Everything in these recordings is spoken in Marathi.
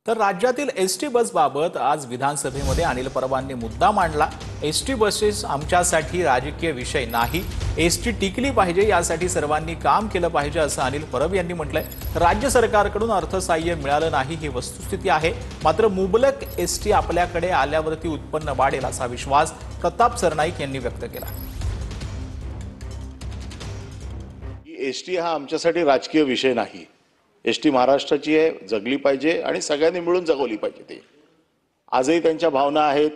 तर राज्यातील एसटी बस बाबत आज विधानसभेमध्ये अनिल परबांनी मुद्दा मांडला। एसटी बसेस आमच्यासाठी राजकीय विषय नाही, एसटी टिकली पाहिजे यासाठी सर्वांनी काम केलं पाहिजे असं अनिल परब यांनी म्हटलंय। राज्य सरकारकडून अर्थसहाय्य मिळालं नाही ही वस्तुस्थिती आहे, मात्र मुबलक एसटी आपल्याकडे आल्यावरती उत्पन्न वाढेल असा विश्वास प्रताप सरनाईक यांनी व्यक्त केला। एसटी हा आमच्यासाठी राजकीय विषय नाही। एसटी महाराष्ट्राची आहे, जगली पाहिजे आणि सगळ्यांनी मिळून जगवली पाहिजे। ते आजही त्यांच्या भावना आहेत।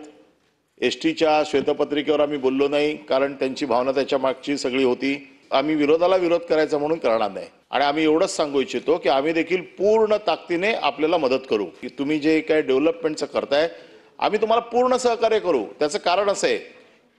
एसटीच्या श्वेतपत्रिकेवर आम्ही बोललो नाही, कारण त्यांची भावना त्याच्या मागची सगळी होती। आम्ही विरोधाला विरोध करायचा म्हणून करणार नाही आणि आम्ही एवढंच सांगू इच्छितो की आम्ही देखील पूर्ण ताकदीने आपल्याला मदत करू की तुम्ही जे काही डेव्हलपमेंटचं करताय आम्ही तुम्हाला पूर्ण सहकार्य करू। त्याचं कारण असं आहे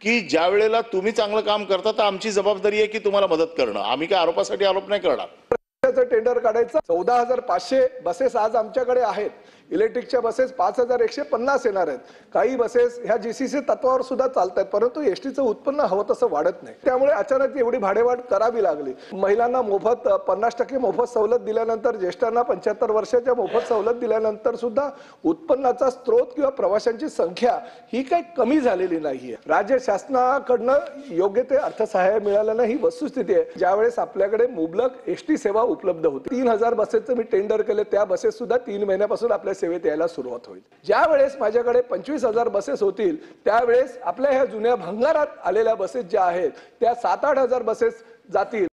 की ज्या वेळेला तुम्ही चांगलं काम करता तर आमची जबाबदारी आहे की तुम्हाला मदत करणं। आम्ही काय आरोपासाठी आरोप नाही करणार। टेंडर काढायचं 14,500 बसेस आज आमच्याकडे आहेत। इलेक्ट्रिकच्या बसेस 5,150 येणार आहेत। काही बसेस ह्या जीसीसी तत्वावर सुद्धा चालतात, परंतु एसटीचं उत्पन्न हवं तसं वाढत नाही। त्यामुळे अचानक एवढी भाडेवाढ करावी लागली। महिलांना मोफत 50% मोफत सवलत दिल्यानंतर, ज्येष्ठांना 75 वर्षाच्या मोफत सवलत दिल्यानंतर सुद्धा उत्पन्नाचा स्रोत किंवा प्रवाशांची संख्या ही काही कमी झालेली नाहीये। राज्य शासनाकडनं योग्य ते अर्थसहाय्य मिळालं नाही ही वस्तुस्थिती आहे। ज्यावेळेस आपल्याकडे मुबलक एसटी सेवा उपलब्ध होती, 3,000 बसेसचं मी टेंडर केले, त्या बसेस सुद्धा 3 महिन्यापासून आपल्या सेवेत यायला सुरुवात होईल। ज्या वेळेस माझ्याकडे 25,000 बसेस होतील त्यावेळेस आपल्या ह्या जुन्या भंगारात आलेल्या बसेस ज्या आहेत त्या 7-8 हजार बसेस जातील।